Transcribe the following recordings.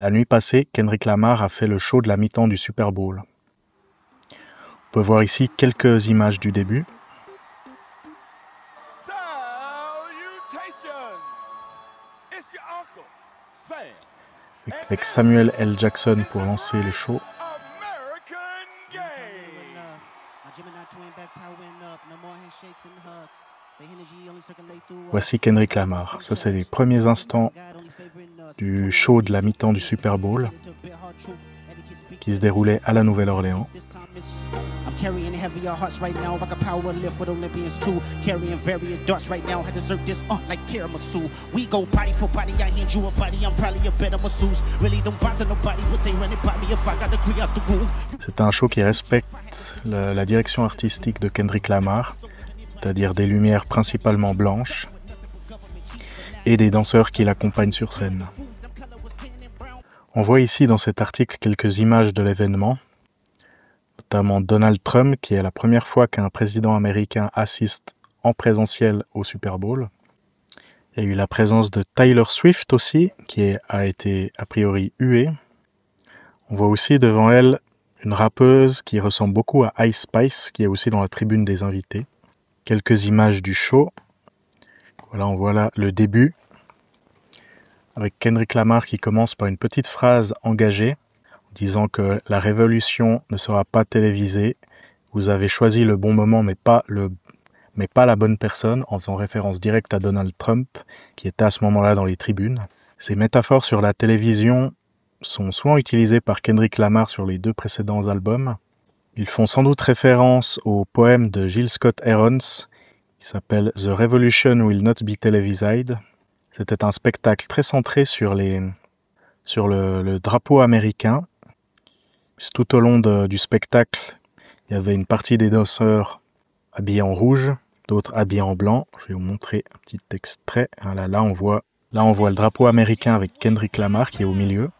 La nuit passée, Kendrick Lamar a fait le show de la mi-temps du Super Bowl. On peut voir ici quelques images du début. Avec Samuel L. Jackson pour lancer le show. Voici Kendrick Lamar. Ça, c'est les premiers instants du show de la mi-temps du Super Bowl qui se déroulait à la Nouvelle-Orléans. C'est un show qui respecte la direction artistique de Kendrick Lamar, c'est-à-dire des lumières principalement blanches et des danseurs qui l'accompagnent sur scène. On voit ici dans cet article quelques images de l'événement, notamment Donald Trump, qui est la première fois qu'un président américain assiste en présentiel au Super Bowl. Il y a eu la présence de Taylor Swift aussi, qui a été a priori huée. On voit aussi devant elle une rappeuse qui ressemble beaucoup à Ice Spice, qui est aussi dans la tribune des invités. Quelques images du show. Voilà, on voit là le début, avec Kendrick Lamar qui commence par une petite phrase engagée, disant que la révolution ne sera pas télévisée. Vous avez choisi le bon moment, mais pas la bonne personne, en faisant référence directe à Donald Trump, qui était à ce moment-là dans les tribunes. Ces métaphores sur la télévision sont souvent utilisées par Kendrick Lamar sur les deux précédents albums. Ils font sans doute référence au poème de Gil Scott-Heron qui s'appelle « The Revolution Will Not Be Televised ». C'était un spectacle très centré sur le drapeau américain. Tout au long du spectacle, il y avait une partie des danseurs habillés en rouge, d'autres habillés en blanc. Je vais vous montrer un petit extrait. Là, on voit le drapeau américain avec Kendrick Lamar qui est au milieu.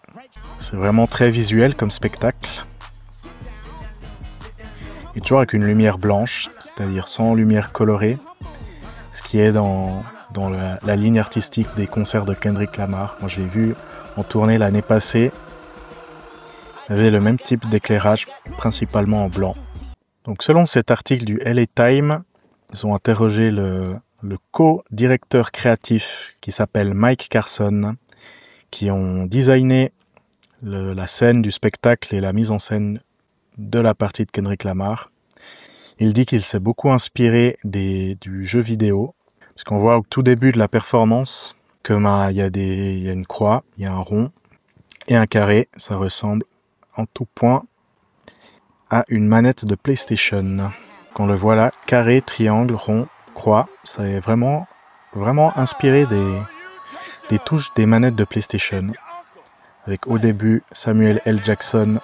C'est vraiment très visuel comme spectacle. Et toujours avec une lumière blanche, c'est-à-dire sans lumière colorée, ce qui est dans la ligne artistique des concerts de Kendrick Lamar. Moi, je l'ai vu en tournée l'année passée. Il y avait le même type d'éclairage, principalement en blanc. Donc, selon cet article du LA Times, ils ont interrogé le co-directeur créatif qui s'appelle Mike Carson, qui ont designé la scène du spectacle et la mise en scène de la partie de Kendrick Lamar. Il dit qu'il s'est beaucoup inspiré du jeu vidéo, parce qu'on voit au tout début de la performance qu'il y a une croix, il y a un rond et un carré. Ça ressemble en tout point à une manette de PlayStation. On le voit là, carré, triangle, rond, croix. Ça est vraiment inspiré des touches des manettes de PlayStation. Avec au début Samuel L. Jackson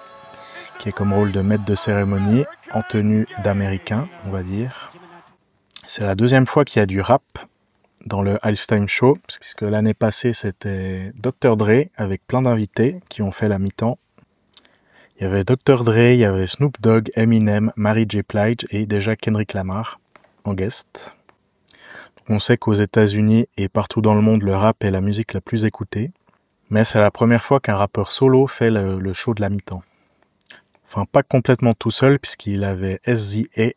qui est comme rôle de maître de cérémonie en tenue d'américain, on va dire. C'est la deuxième fois qu'il y a du rap dans le Halftime Show, puisque l'année passée c'était Dr. Dre avec plein d'invités qui ont fait la mi-temps. Il y avait Dr. Dre, il y avait Snoop Dogg, Eminem, Mary J. Blige et déjà Kendrick Lamar en guest. Donc on sait qu'aux États-Unis et partout dans le monde, le rap est la musique la plus écoutée, mais c'est la première fois qu'un rappeur solo fait le show de la mi-temps. Enfin, pas complètement tout seul, puisqu'il avait SZA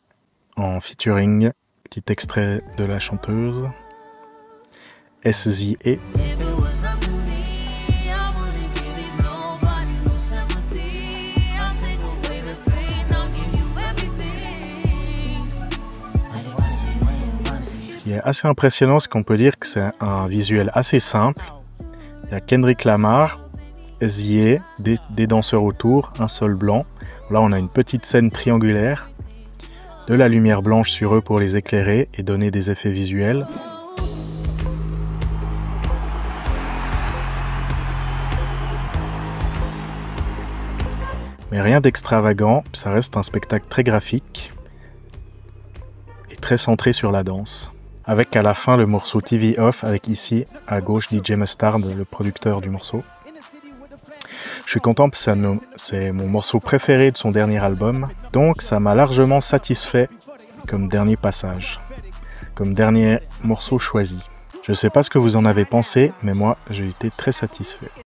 en featuring. Petit extrait de la chanteuse. SZA. Ce qui est assez impressionnant, c'est qu'on peut dire que c'est un visuel assez simple. Il y a Kendrick Lamar, SZA, des danseurs autour, un sol blanc. Là, on a une petite scène triangulaire, de la lumière blanche sur eux pour les éclairer et donner des effets visuels. Mais rien d'extravagant, ça reste un spectacle très graphique et très centré sur la danse. Avec à la fin le morceau TV Off, avec ici à gauche DJ Mustard, le producteur du morceau. Je suis content parce que c'est mon morceau préféré de son dernier album, donc ça m'a largement satisfait comme dernier passage, comme dernier morceau choisi. Je ne sais pas ce que vous en avez pensé, mais moi j'ai été très satisfait.